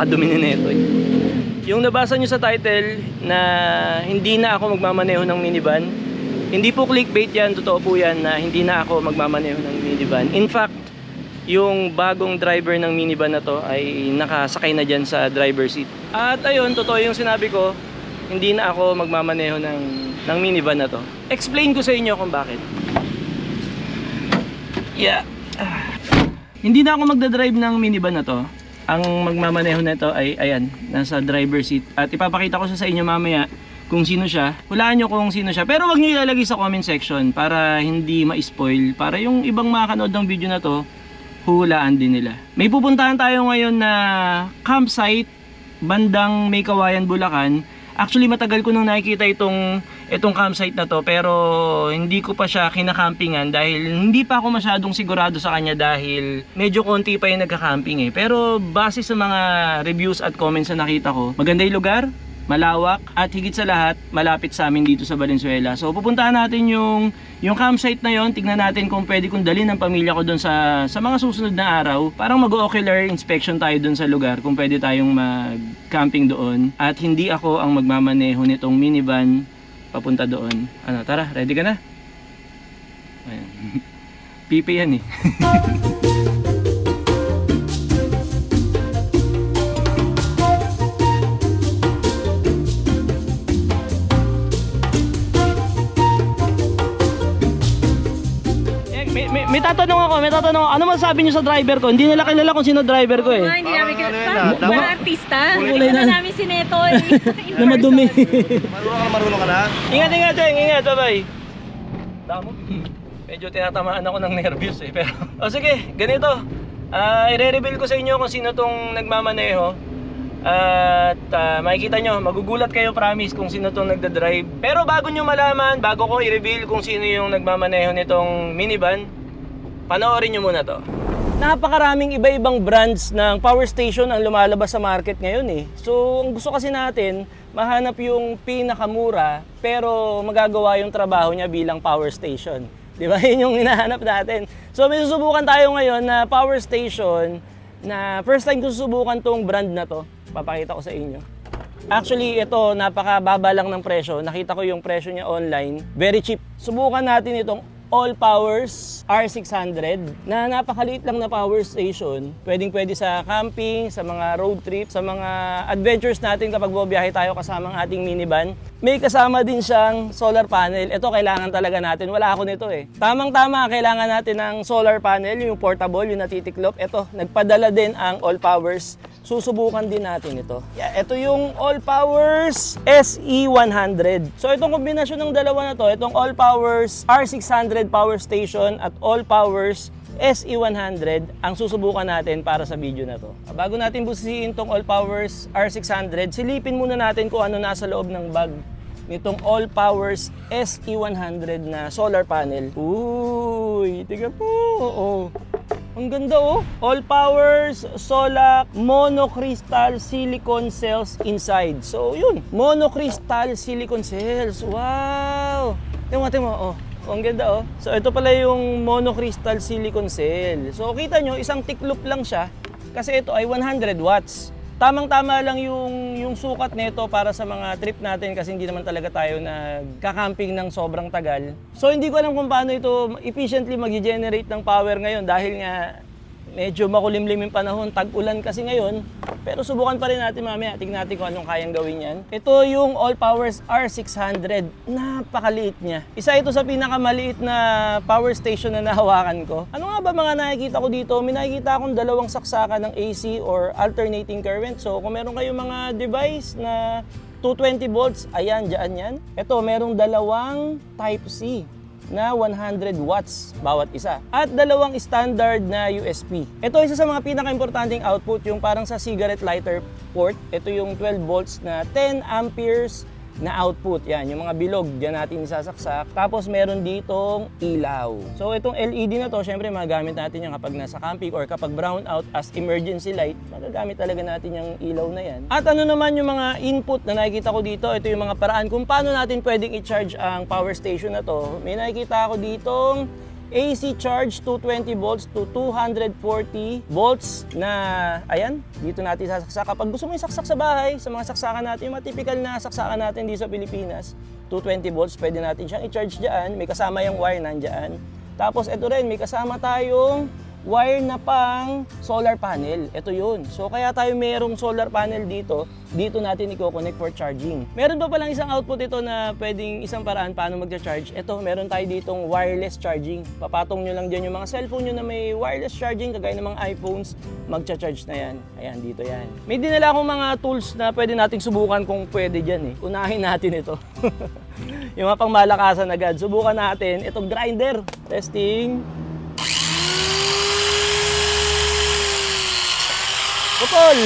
napakadumi nito eh. Yung nabasa nyo sa title na hindi na ako magmamaneho ng minivan, hindi po clickbait yan, totoo po yan na hindi na ako magmamaneho ng minivan. In fact, yung bagong driver ng minivan na to ay nakasakay na dyan sa driver seat. At ayun, totoo yung sinabi ko, hindi na ako magmamaneho ng minivan na to. Explain ko sa inyo kung bakit. Yeah. Hindi na ako magdadrive ng minivan na to. Ang magmamaneho na to ay ayan, nasa driver seat. At ipapakita ko sa inyo mamaya kung sino siya. Hulaan nyo kung sino siya. Pero wag nyo ilalagay sa comment section para hindi ma-spoil. Para yung ibang makakanood ng video na to, hulaan din nila. May pupuntahan tayo ngayon na campsite bandang May Kawayan, Bulacan. Actually matagal ko nung nakikita itong campsite na to, pero hindi ko pa siya kinakampingan dahil hindi pa ako masyadong sigurado sa kanya dahil medyo konti pa yung nagka-camping eh. Pero base sa mga reviews at comments na nakita ko, maganda yung lugar, malawak, at higit sa lahat malapit sa amin dito sa Valenzuela. So pupuntahan natin yung campsite na yon. Tignan natin kung pwede kong dalhin ang pamilya ko doon sa mga susunod na araw. Parang mag-ocular inspection tayo doon sa lugar kung pwede tayong mag-camping doon. At hindi ako ang magmamaneho nitong minivan papunta doon. Ano, tara, ready ka na? Ayan. Pipi yan eh. May tatanong ako. Ano masasabi niyo sa driver ko? Hindi nila kilala kung sino driver ko eh. Hindi namin kilala. Mga artista. Hindi na namin si Neto eh. Na madumi. Marunong ka na? Ingat, Cheng. Ingat, bye-bye. Damo. Medyo tinatamaan ako ng nervyos eh. Pero, sige, ganito. I-reveal ko sa inyo kung sino tong nagmamaneho. At makikita nyo, magugulat kayo, promise, kung sino tong nagdadrive. Pero bago nyo malaman, bago ko i-reveal kung sino yung nagmamaneho nitong minivan, panoorin nyo muna to. Napakaraming iba-ibang brands ng power station ang lumalabas sa market ngayon eh. So, ang gusto kasi natin, mahanap yung pinakamura pero magagawa yung trabaho niya bilang power station. Di ba? Yun yung hinahanap natin. So, may susubukan tayo ngayon na power station na first time ko susubukan tong brand na to. Papakita ko sa inyo. Actually, ito napakababa lang ng presyo. Nakita ko yung presyo niya online. Very cheap. Subukan natin itong All Powers R600 na napakaliit lang na power station. Pwedeng-pwede sa camping, sa mga road trip, sa mga adventures natin kapag bubiyahe tayo kasama ang ating minivan. May kasama din siyang solar panel. Ito kailangan talaga natin. Wala ako nito eh. Tamang-tama, kailangan natin ng solar panel, yung portable, yung natitiklop. Ito, nagpadala din ang All Powers. Susubukan din natin ito. Ito yung All Powers SE100. So itong kombinasyon ng dalawa na to, itong All Powers R600 Power Station at All Powers SE100 ang susubukan natin para sa video na to. Bago natin busiin itong All Powers R600, silipin muna natin kung ano nasa loob ng bag nitong All Powers SE100 na solar panel. Uy, tiga po. Oh. Ang ganda oh. All Powers Solar Monocrystal Silicone Cells inside. So yun, monocrystal silicone cells. Wow! Tingnan mo, oh. Ang ganda oh. So ito pala yung monocrystal silicone cell. So kita nyo, isang tiklop lang siya kasi ito ay 100 watts. Tamang-tama lang yung sukat nito para sa mga trip natin kasi hindi naman talaga tayo nagka-camping ng sobrang tagal. So hindi ko alam kung paano ito efficiently mag-generate ng power ngayon dahil nga medyo makulimlim yung panahon, tag-ulan kasi ngayon. Pero subukan pa rin natin mamaya, tignan natin kung anong kayang gawin yan. Ito yung All Powers R600, napakaliit niya. Isa ito sa pinakamaliit na power station na nahawakan ko. Ano nga ba mga nakikita ko dito? May nakikita akong dalawang saksakan ng AC or alternating current. So kung meron kayong mga device na 220 volts, ayan, dyan yan. Ito, merong dalawang Type-C na 100 watts bawat isa. At dalawang standard na USB. Ito isa sa mga pinaka-importanting output, yung parang sa cigarette lighter port. Ito yung 12 volts na 10 amperes na output. Yan, yung mga bilog, dyan natin isasaksak. Tapos meron ditong ilaw. So itong LED na to, syempre magagamit natin yan kapag nasa camping or kapag brown out as emergency light. Magagamit talaga natin yung ilaw na yan. At ano naman yung mga input na nakikita ko dito, ito yung mga paraan kung paano natin pwedeng i-charge ang power station na to. May nakikita ako ditong AC charge 220 volts to 240 volts na, ayan, dito natin sasaksak. Kapag gusto mo isaksak sa bahay, sa mga saksakan natin, yung mga typical na saksakan natin dito sa Pilipinas, 220 volts, pwede natin siyang i-charge dyan. May kasama yung wire nandyan. Tapos ito rin, may kasama tayong wire na pang solar panel. Ito yun. So kaya tayo merong solar panel dito, dito natin i-connect for charging. Meron pa palang isang output ito na pwedeng isang paraan paano mag-charge. Ito, meron tayo ditong wireless charging. Papatong nyo lang dyan yung mga cellphone nyo na may wireless charging, kagaya ng mga iPhones, mag-charge na yan. Ayan, dito yan. May dinala akong mga tools na pwede nating subukan kung pwede dyan eh. Unahin natin ito. Yung mga pangmalakasan agad. Subukan natin itong grinder. Testing. Putol!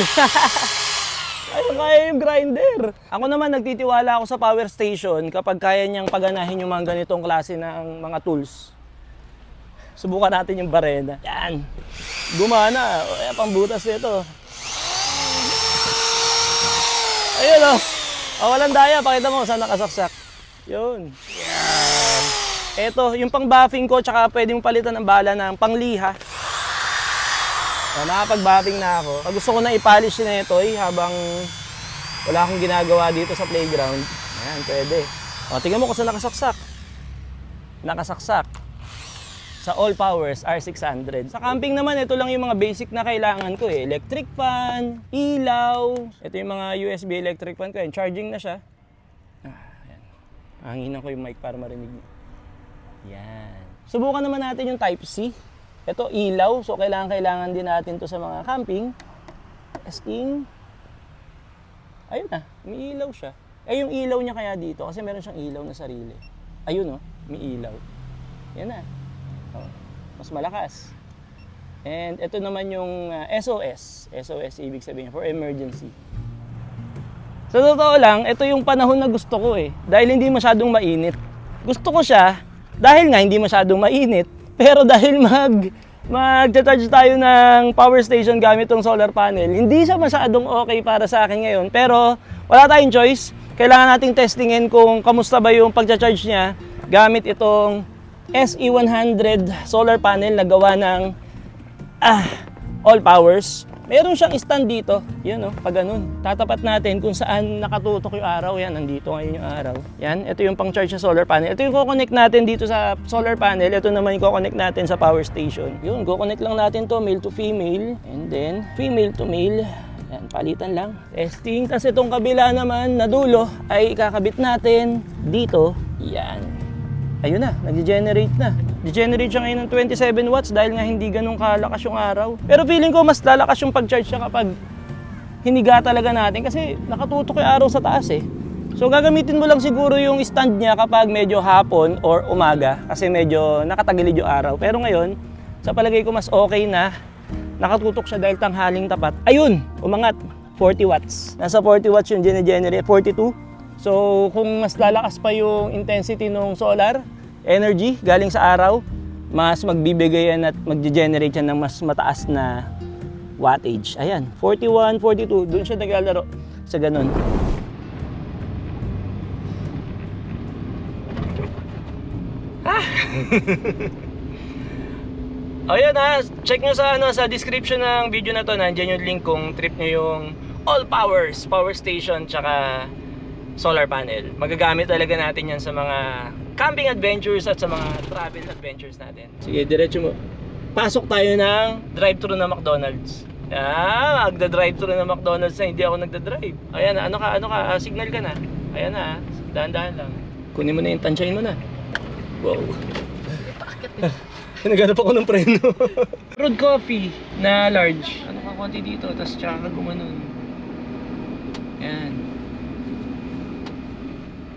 Ayun, kaya yung grinder. Ako naman, nagtitiwala ako sa power station kapag kaya niyang paganahin yung mga ganitong klase ng mga tools. Subukan natin yung barena. Yan. Gumana. Ayan, pambutas nito. Ayun o. Oh, walang daya. Pakita mo saan nakasaksak. Yun. Yan. Ito, yung pang buffing ko, tsaka pwede mong palitan ng bala ng pangliha. Nakapag-buffing na ako. Pag gusto ko na i-polish na ito habang wala akong ginagawa dito sa playground. Ayan, pwede. O, tingnan mo kung saan nakasaksak. Nakasaksak. Sa All Powers R600. Sa camping naman, ito lang yung mga basic na kailangan ko eh. Electric fan, ilaw. Ito yung mga USB electric fan ko. Ayan, charging na siya. Ayan. Hanginan ko yung mic para marinig niyo. Yan. Subukan naman natin yung Type-C. Ito, ilaw. So, kailangan din natin to sa mga camping. Testing. Ayun na, may ilaw siya. Eh, yung ilaw niya kaya dito, kasi meron siyang ilaw na sarili. Ayun, oh, may ilaw. Yan na. Oh, mas malakas. And ito naman yung SOS. SOS, ibig sabihin, for emergency. Sa totoo lang, ito yung panahon na gusto ko eh. Dahil hindi masyadong mainit. Gusto ko siya, dahil nga hindi masyadong mainit, pero dahil mag-charge tayo ng power station gamit tong solar panel, hindi siya masyadong okay para sa akin ngayon. Pero wala tayong choice. Kailangan nating testingin kung kamusta ba yung pag-charge niya gamit itong SE100 solar panel na gawa ng All Powers. Meron siyang stand dito. Yun, pag ganun. Tatapat natin kung saan nakatutok yung araw. Yan, nandito ngayon yung araw. Yan, ito yung pang-charge sa solar panel. Ito yung kukonect natin dito sa solar panel. Ito naman yung kukonect natin sa power station. Yun, kukonect lang natin to male to female. And then, female to male. Yan, palitan lang. Testing. Tapos itong kabila naman na dulo ay ikakabit natin dito. Yan. Ayun na, nag-generate na. Nag-generate siya ngayon ng 27 watts dahil nga hindi ganun kalakas yung araw. Pero feeling ko mas lalakas yung pag-charge siya kapag hiniga talaga natin kasi nakatutok yung araw sa taas eh. So gagamitin mo lang siguro yung stand niya kapag medyo hapon or umaga kasi medyo nakatagilid yung araw. Pero ngayon, sa palagay ko mas okay na nakatutok siya dahil tanghaling tapat. Ayun, umangat, 40 watts. Nasa 40 watts yung generate, 42. So kung mas lalakas pa yung intensity ng solar energy galing sa araw, mas magbibigay yan at mag-generate yan ng mas mataas na wattage. Ayan, 41, 42, doon siya naglalaro sa ganun. Ayan check nyo sa description ng video na to, nandiyan yung link kung trip nyo yung All Powers, power station, tsaka solar panel. Magagamit talaga natin yan sa mga camping adventures at sa mga travel adventures natin. Sige, diretso mo. Pasok tayo ng drive-thru na McDonald's. Magda-drive-thru na McDonald's na hindi ako nagda-drive. Ayan na, ano ka, signal ka na. Ayan na, dahan-dahan lang. Kunin mo na yung tansyahin mo na. Wow. Naghanap ako ng preno. Road coffee na large. Ano ka konti dito, tapos tsaka gumanon. Yan.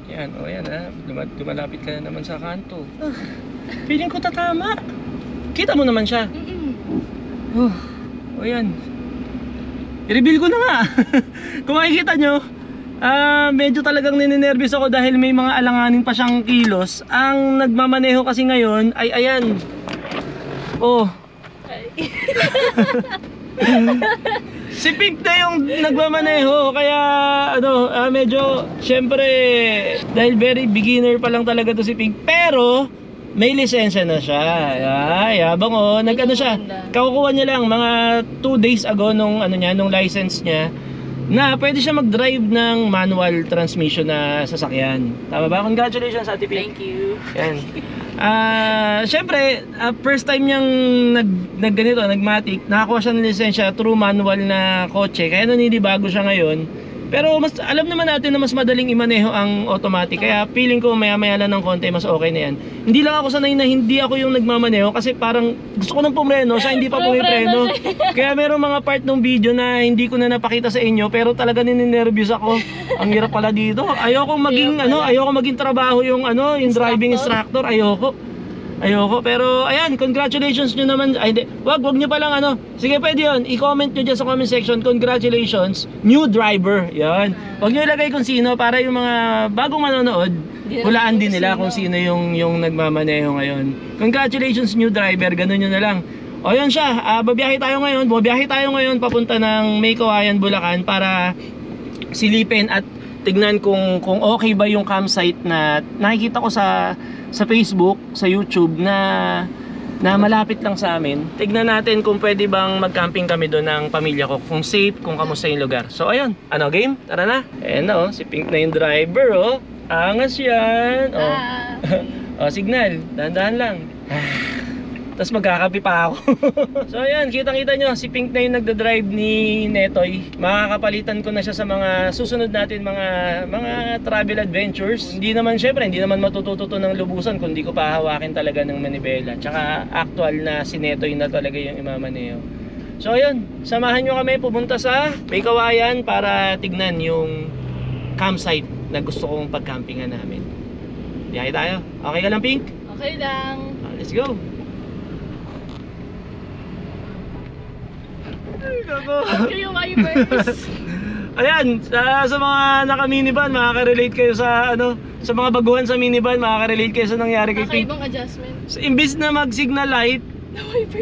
Yan, o yan lumalapit ka na naman sa kanto. Feeling ko tatama. Kita mo naman siya. O yan. I-reveal ko na nga. Kung makikita nyo, medyo talagang ninenervous ako dahil may mga alanganin pa siyang kilos. Ang nagmamaneho kasi ngayon ay ayan. Si Pink na yung nagmamaneho, kaya medyo syempre dahil very beginner pa lang talaga to si Pink, pero May lisensya na siya. Ay, yabang oh. Nag-ano siya. Kakukuha niya lang mga 2 days ago nung nung license niya na pwede siya mag-drive ng manual transmission na sasakyan. Tama ba? Congratulations, Ate Pink. Thank you. Yan. Siyempre, first time niyang nagganito, nagmatic, nakakuha siya ng lisensya through manual na kotse. Kaya naninibago siya ngayon. Pero mas alam naman natin na mas madaling imaneho ang automatic. Kaya feeling ko maya-maya lang ng konti, mas okay na yan. Hindi lang ako sanay na hindi ako yung nagmamaneho kasi parang gusto ko ng pumreno, siya hindi pa pumipreno. Kaya merong mga part ng video na hindi ko na napakita sa inyo pero talaga nininervyos ako. Ang hirap pala dito. Ayoko maging trabaho yung yung driving instructor. Ayoko, pero ayan, congratulations nyo naman. Ay, wag nyo palang sige, pwede yun, i-comment nyo dyan sa comment section, congratulations, new driver. Yan, wag nyo ilagay kung sino para yung mga bagong manonood, hulaan din nila kung sino yung nagmamaneho ngayon. Congratulations, new driver, ganun nyo na lang. O yun siya, babiyahe tayo ngayon papunta ng May Kawayan, Bulacan para silipin at tignan kung okay ba yung campsite na nakikita ko sa Facebook, sa YouTube na malapit lang sa amin. Tignan natin kung pwede bang mag-camping kami doon ng pamilya ko, kung safe, kung kamusta yung lugar. So ayun, game? Tara na. Ayan na si Pink na yung driver Angas yan. Signal, dahan-dahan lang. Tapos magkakapi pa ako. So ayan, kitang-kita nyo, si Pink na yung nagdadrive ni Netoy. Makakapalitan ko na siya sa mga susunod natin mga travel adventures. Hindi naman matututo ng lubusan kung di ko pahawakin talaga ng manibela. Tsaka actual na si Netoy na talaga yung imamaneo. So ayun, samahan nyo kami pumunta sa May Kawayan para tignan yung campsite na gusto kong pag-campingan namin. Biyahe tayo. Okay ka lang, Pink? Okay lang. Let's go. Okay yung wipers. Ayan, sa mga naka-minivan, makaka-relate kayo sa sa mga baguhan sa minivan, makaka-relate kayo sa nangyari kay Pink. Kakaibang adjustment. So, imbis na mag-signal light,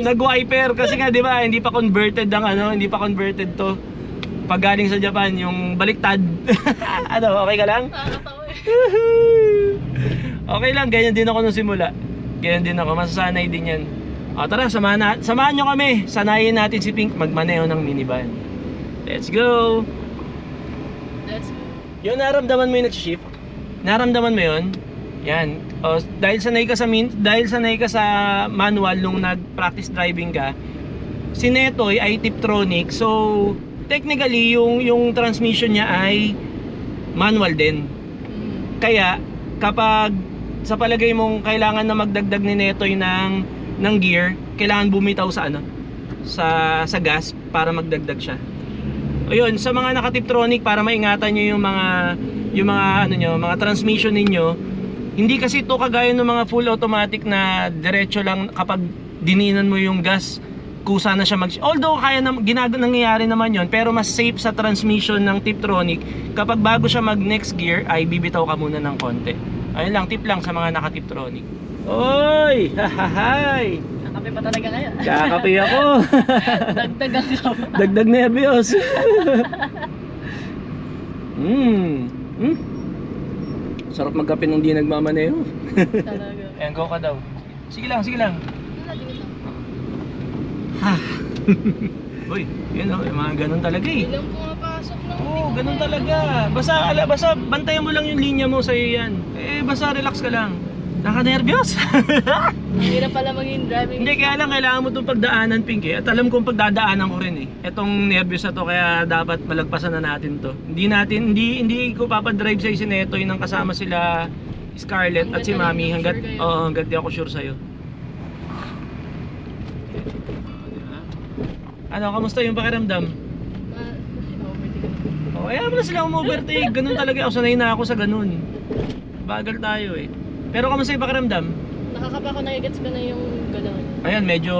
nag-wiper kasi nga 'di ba, hindi pa converted to. Pag galing sa Japan, yung baliktad. Okay ka lang? Nakakatawa Okay lang, ganyan din ako nung simula. Ganyan din ako, masasanay din yan. Tara, samahan nyo kami. Sanayin natin si Pink magmaneho ng minivan. Let's go! Let's go. Yung naramdaman mo yung nag-shift, naramdaman mo yun? Yan. Dahil sanay ka sa manual nung nag-practice driving ka, si Netoy ay Tiptronic. So, technically, yung transmission niya ay manual din. Kaya, kapag sa palagay mong kailangan na magdagdag ni Netoy ng gear, kailangan bumitaw sa sa gas para magdagdag siya. Ayun, sa mga naka-Tiptronic, para maingatan niyo yung mga transmission ninyo, hindi kasi ito kagaya ng mga full automatic na diretso lang kapag dininan mo yung gas, kusa na siya although kaya nangyayari naman yon, pero mas safe sa transmission ng Tiptronic kapag bago siya mag next gear ay bibitaw ka muna ng konti. Ayun lang, tip lang sa mga naka-Tiptronic. Oy! Hahahay! Kakape pa talaga ngayon. Kakape ako. Dagdagan ka pa. Dagdag nervyos. Sarap magkape nung di nagmamaneho. Talaga. Ayan, go ka daw. Sige lang. Uy, yun yung mga ganun talaga eh. Ilang pumapasok ng Ganun talaga. Basta bantayan mo lang yung linya mo, sa'yo yan. Basta relax ka lang. Naka-nervyos. Ang hirap pala maging driving. Hindi, kaya lang kailangan mo itong pagdaanan, Pink At alam kong pagdadaanan ko rin Itong nervyos na to, kaya dapat malagpasan na natin to. Hindi ko papadrive sa si Netoy nang kasama sila Scarlett at si Mami hanggat di ako sure sa'yo. Kamusta yung pakiramdam? Ayaw mo na sila overtake. Ganun talaga ako, sanay na ako sa ganun. Bagal tayo Pero kamusta yung pakiramdam? Nakakapa ko, nagigets ko na yung galaw. Ayan, medyo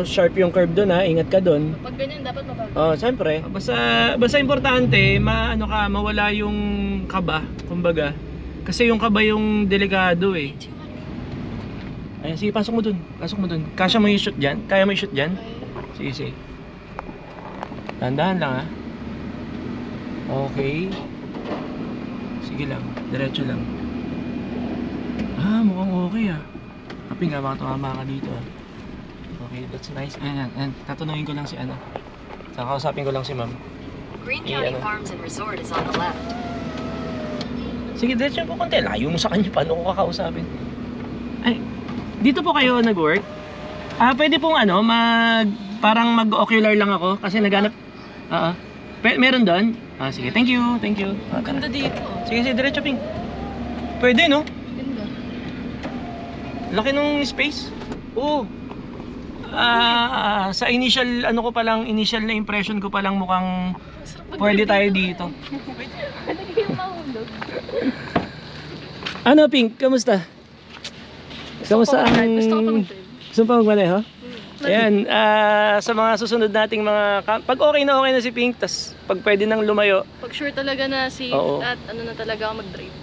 sharp yung curve doon ingat ka doon. Pag ganyan, dapat mabagal. Siyempre. Basta importante, mawala yung kaba, kumbaga. Kasi yung kaba yung delikado Ayan, sige, pasok mo dun. Kasya mo yung shoot dyan? Kaya mo yung shoot dyan? Sige. Dahan-dahan lang Okay. Sige lang, diretso lang. Mukhang okay Kaping nga, baka tumama ka dito. Okay, that's nice. Ayan. Tatanungin ko lang si ano. Kakausapin ko lang si ma'am. Green County Farms and Resort is on the left. Sige, diretso po konti. Layo mo sa kanya. Paano ko kakausapin? Ay, dito po kayo nag-work? Pwede pong ano, parang mag-ocular lang ako kasi naghanap. Meron doon? Sige, thank you. Ganda dito. Sige, diretso ping. Pwede, no? Ganda. Laki nung space. Oo. Sa initial, initial na impression ko pa lang mukhang pwede tayo dito. Ano, Pink? Kamusta? Kamusta ang... Gusto pa magmaneho? Ayan, sa mga susunod nating pag okay na si Pink, tas pag pwede nang lumayo, Pag sure talaga na safe Oo. at ano na talaga ako mag-drive.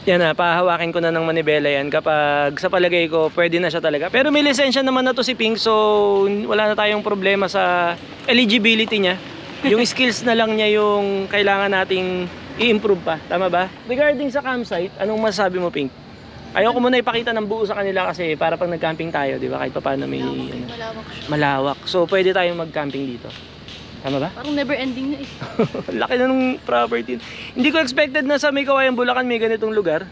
yan na, pahawakin ko na ng manibela yan kapag sa palagay ko pwede na siya talaga. Pero may lisensya naman na to si Pink, so wala na tayong problema sa eligibility niya. Yung skills na lang niya yung kailangan nating i-improve pa, tama ba? Regarding sa campsite, anong masasabi mo, Pink? Ayoko muna ipakita ng buo sa kanila kasi para pag nag-camping tayo, di ba? Kahit pa paano may Malawak siya. malawak. So pwede tayong mag-camping dito. Tama ba? Parang never ending na eh. Laki na nung property. Hindi ko expected na sa may Kawayan, Bulacan may ganitong lugar.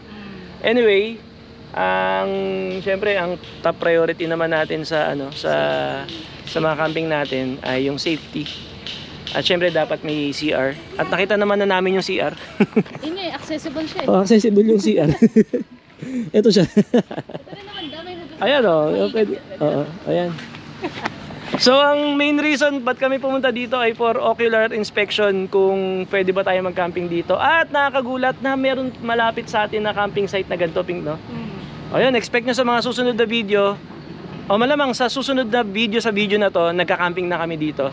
Anyway, syempre ang top priority naman natin sa sa mga camping natin ay yung safety. At syempre dapat may CR. At nakita naman na namin yung CR. Yun nga eh, accessible siya eh. Accessible yung CR. Ito siya. Ito rin naman, damay na doon. Ayan pwede. Oo, ayan. So ang main reason ba't kami pumunta dito ay for ocular inspection kung pwede ba tayo mag-camping dito. At nakakagulat na meron malapit sa atin na camping site na ganito, Pink, no? O yun, expect nyo sa mga susunod na video. O malamang sa susunod na video na to, nagka-camping na kami dito.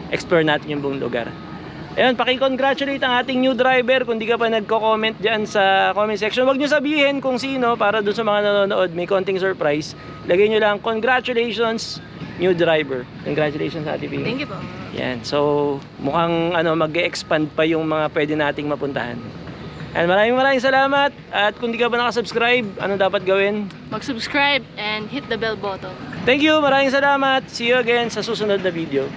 Explore natin yung buong lugar. Ayun, paki-congratulate ang ating new driver. Kung di ka pa nagko-comment dyan sa comment section, wag nyo sabihin kung sino para dun sa mga nanonood. May konting surprise. Lagay nyo lang, congratulations, new driver. Congratulations, Ate Ping. Thank you po. Yan, so mukhang mag-expand pa yung mga pwede nating mapuntahan. And maraming salamat. At kung di ka pa nakasubscribe, ano dapat gawin? Mag-subscribe and hit the bell button. Thank you, maraming salamat. See you again sa susunod na video.